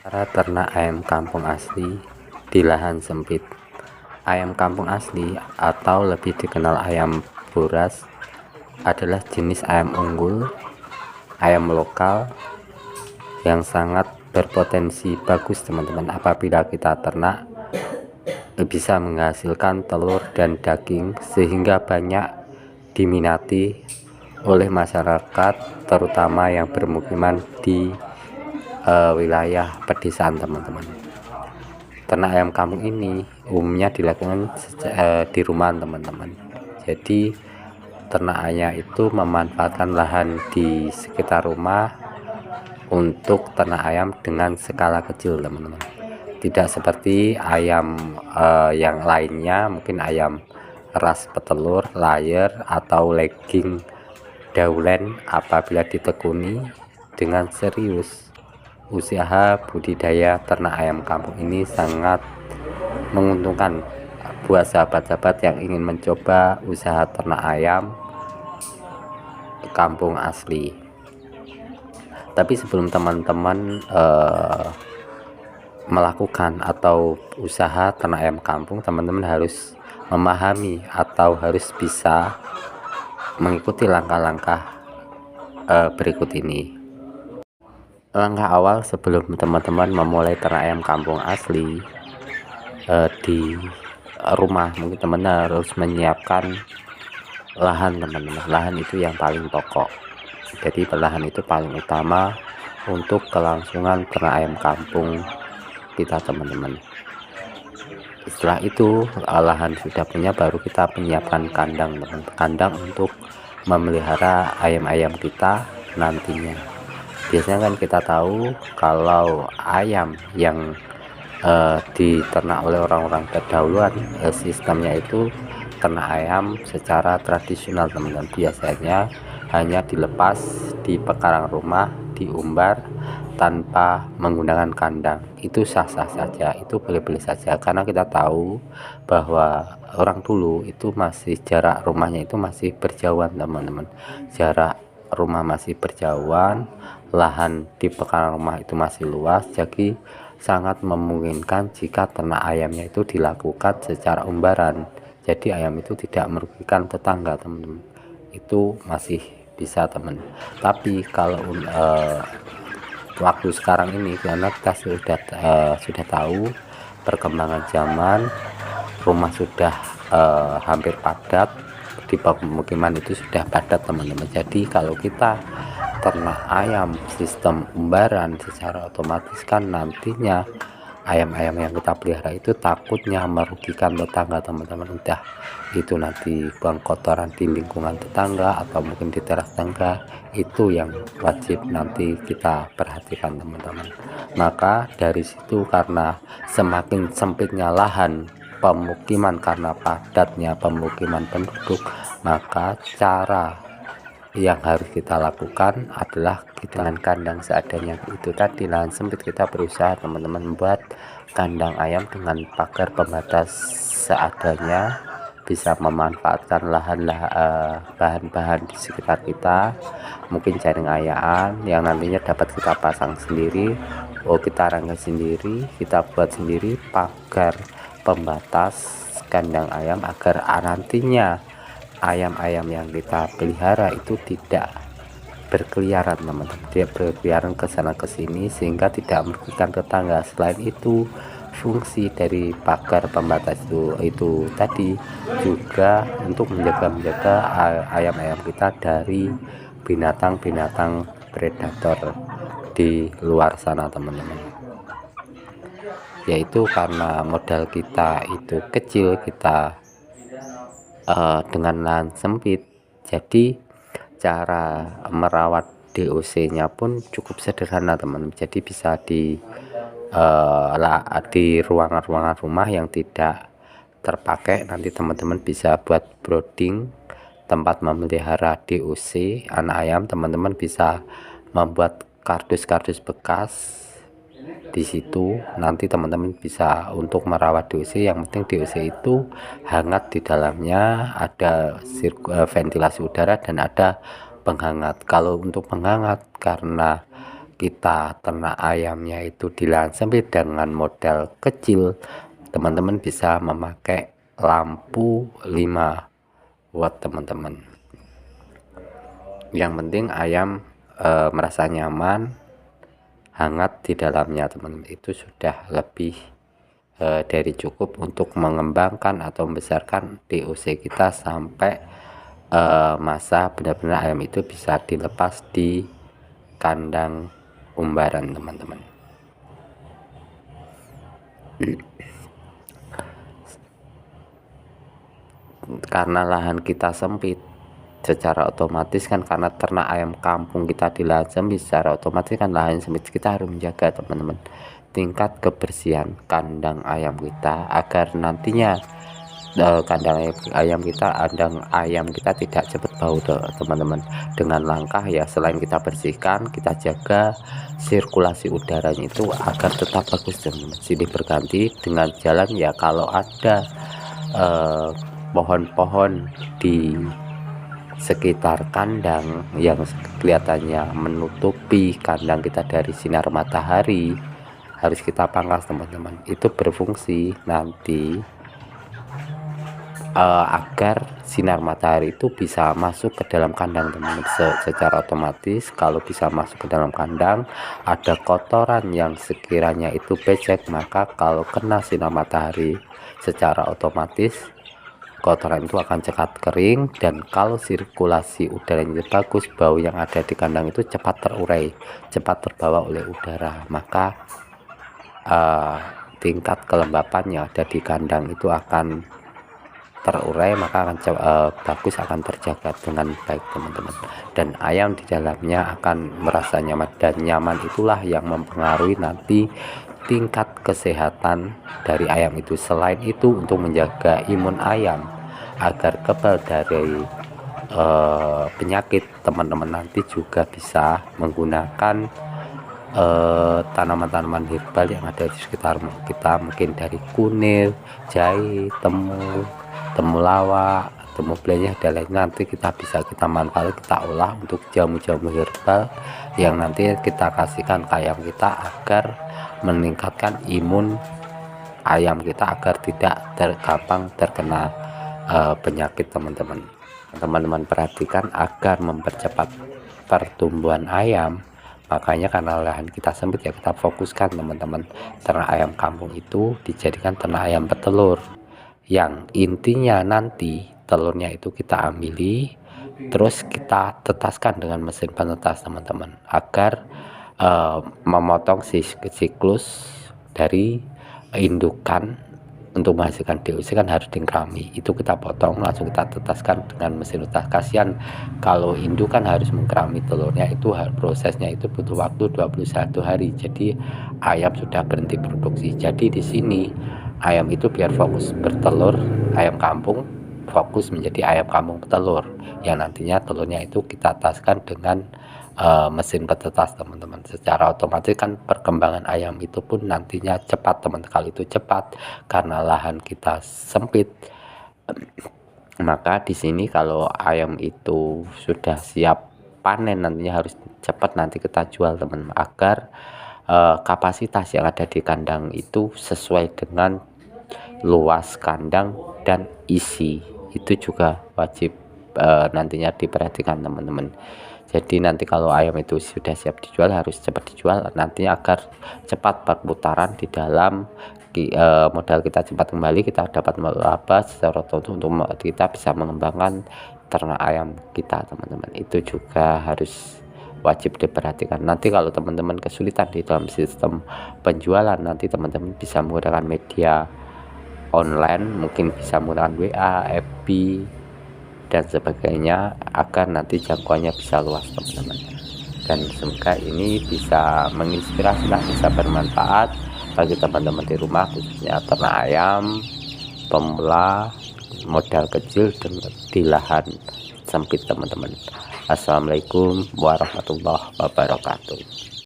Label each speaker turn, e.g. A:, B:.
A: Cara ternak ayam kampung asli di lahan sempit. Ayam kampung asli atau lebih dikenal ayam boras adalah jenis ayam unggul, ayam lokal yang sangat berpotensi bagus teman-teman. Apabila kita ternak bisa menghasilkan telur dan daging sehingga banyak diminati oleh masyarakat, terutama yang bermukiman di wilayah pedesaan teman-teman. Ternak ayam kampung ini umumnya dilakukan di rumah teman-teman. Jadi ternak ayam itu memanfaatkan lahan di sekitar rumah untuk ternak ayam dengan skala kecil teman-teman. Tidak seperti ayam yang lainnya, mungkin ayam ras petelur, layer atau legging daulen. Apabila ditekuni dengan serius, usaha budidaya ternak ayam kampung ini sangat menguntungkan buat sahabat-sahabat yang ingin mencoba usaha ternak ayam kampung asli. Tapi sebelum teman-teman melakukan atau usaha ternak ayam kampung, teman-teman harus memahami atau harus bisa mengikuti langkah-langkah berikut ini. Langkah awal sebelum teman-teman memulai ternak ayam kampung asli di rumah, mungkin teman-teman harus menyiapkan lahan teman-teman. Lahan itu yang paling pokok. Jadi lahan itu paling utama untuk kelangsungan ternak ayam kampung kita teman-teman. Setelah itu lahan sudah punya, baru kita menyiapkan kandang teman-teman. Kandang untuk memelihara ayam-ayam kita nantinya. Biasanya kan kita tahu kalau ayam yang diternak oleh orang-orang terdahuluan, sistemnya itu ternak ayam secara tradisional teman-teman. Biasanya hanya dilepas di pekarangan rumah, diumbar tanpa menggunakan kandang. Itu sah-sah saja, itu boleh-boleh saja, karena kita tahu bahwa orang dulu itu masih jarak rumahnya itu masih berjauhan teman-teman. Jarak rumah masih berjauhan, lahan di pekarangan rumah itu masih luas, jadi sangat memungkinkan jika ternak ayamnya itu dilakukan secara umbaran. Jadi ayam itu tidak merugikan tetangga teman-teman, itu masih bisa teman. Tapi kalau waktu sekarang ini, karena kita sudah tahu perkembangan zaman, rumah sudah hampir padat, di pemukiman itu sudah padat teman-teman. Jadi kalau kita ternak ayam sistem umbaran, secara otomatis kan nantinya ayam-ayam yang kita pelihara itu takutnya merugikan tetangga teman-teman. Entah itu nanti buang kotoran di lingkungan tetangga atau mungkin di teras tangga, itu yang wajib nanti kita perhatikan teman-teman. Maka dari situ, karena semakin sempitnya lahan pemukiman karena padatnya pemukiman penduduk, maka cara yang harus kita lakukan adalah dengan kandang seadanya. Itu tadi, lahan sempit, kita berusaha teman-teman membuat kandang ayam dengan pagar pembatas seadanya, bisa memanfaatkan bahan-bahan di sekitar kita, mungkin jaring ayaan yang nantinya dapat kita pasang sendiri, kita rangkai sendiri, kita buat sendiri pagar pembatas kandang ayam, agar nantinya ayam-ayam yang kita pelihara itu tidak berkeliaran teman-teman, dia berkeliaran ke sana ke sini sehingga tidak merugikan tetangga. Selain itu, fungsi dari pagar pembatas itu tadi juga untuk menjaga ayam-ayam kita dari binatang-binatang predator di luar sana teman-teman. Yaitu karena modal kita itu kecil, kita dengan lahan sempit, jadi cara merawat DOC-nya pun cukup sederhana teman-teman. Jadi bisa di ruangan-ruangan rumah yang tidak terpakai, nanti teman-teman bisa buat brooding, tempat memelihara DOC anak ayam. Teman-teman bisa membuat kardus-kardus bekas di situ, nanti teman-teman bisa untuk merawat DOC. Yang penting DOC itu hangat, di dalamnya ada ventilasi udara dan ada penghangat. Kalau untuk penghangat, karena kita ternak ayamnya itu di lahan sempit dengan modal kecil, teman-teman bisa memakai lampu 5 watt teman-teman. Yang penting ayam merasa nyaman, hangat di dalamnya teman-teman, itu sudah lebih dari cukup untuk mengembangkan atau membesarkan DOC kita sampai masa benar-benar ayam itu bisa dilepas di kandang umbaran teman-teman. Karena lahan kita sempit, secara otomatis kan, karena ternak ayam kampung kita di lahan sempit, secara otomatis kan lahan sempit kita harus menjaga teman-teman tingkat kebersihan kandang ayam kita, agar nantinya kandang ayam kita tidak cepat bau teman-teman. Dengan langkah ya, selain kita bersihkan, kita jaga sirkulasi udaranya itu agar tetap bagus teman-teman. Silih berganti dengan jalan ya, kalau ada pohon-pohon di sekitar kandang yang kelihatannya menutupi kandang kita dari sinar matahari, harus kita pangkas teman-teman. Itu berfungsi nanti agar sinar matahari itu bisa masuk ke dalam kandang teman-teman. Secara otomatis kalau bisa masuk ke dalam kandang, ada kotoran yang sekiranya itu becek, maka kalau kena sinar matahari secara otomatis kotoran itu akan cepat kering, dan kalau sirkulasi udaranya bagus, bau yang ada di kandang itu cepat terurai, cepat terbawa oleh udara, maka tingkat kelembapan yang ada di kandang itu akan terurai, maka akan bagus, akan terjaga dengan baik teman-teman, dan ayam di dalamnya akan merasa nyaman, dan nyaman itulah yang mempengaruhi nanti tingkat kesehatan dari ayam itu. Selain itu, untuk menjaga imun ayam agar kebal dari penyakit, teman-teman nanti juga bisa menggunakan tanaman-tanaman herbal yang ada di sekitar kita, mungkin dari kunir, jahe, temulawak, temu belenya, dan lain. Nanti kita bisa manfaatkan, kita olah untuk jamu-jamu herbal yang nanti kita kasihkan ke ayam kita agar meningkatkan imun ayam kita agar tidak gampang terkena penyakit teman-teman. Perhatikan agar mempercepat pertumbuhan ayam. Makanya karena lahan kita sempit ya, kita fokuskan teman-teman, ternak ayam kampung itu dijadikan ternak ayam petelur, yang intinya nanti telurnya itu kita amili, terus kita tetaskan dengan mesin penetas teman-teman, agar memotong siklus dari indukan. Untuk menghasilkan DOC kan harus dingkrami, itu kita potong langsung kita tetaskan dengan mesin tetas. Kasihan kalau indukan harus mengkrami telurnya, itu prosesnya itu butuh waktu 21 hari, jadi ayam sudah berhenti produksi. Jadi di sini ayam itu biar fokus bertelur, ayam kampung fokus menjadi ayam kampung petelur, yang nantinya telurnya itu kita tetaskan dengan mesin petetas teman-teman. Secara otomatis kan perkembangan ayam itu pun nantinya cepat teman-teman. Kalau itu cepat karena lahan kita sempit, maka di sini kalau ayam itu sudah siap panen, nantinya harus cepat nanti kita jual teman-teman, agar kapasitas yang ada di kandang itu sesuai dengan luas kandang dan isi. Itu juga wajib nantinya diperhatikan teman-teman. Jadi nanti kalau ayam itu sudah siap dijual, harus cepat dijual nantinya agar cepat perputaran di dalam modal kita cepat kembali, kita dapat melaba secara total untuk kita bisa mengembangkan ternak ayam kita teman-teman. Itu juga harus wajib diperhatikan. Nanti kalau teman-teman kesulitan di dalam sistem penjualan, nanti teman-teman bisa menggunakan media online, mungkin bisa menggunakan WA, FB dan sebagainya, agar nanti jangkauannya bisa luas teman-teman. Dan semoga ini bisa menginspirasi, bisa bermanfaat bagi teman-teman di rumah, khususnya ternak ayam pemula modal kecil dan di lahan sempit teman-teman. Assalamualaikum warahmatullahi wabarakatuh.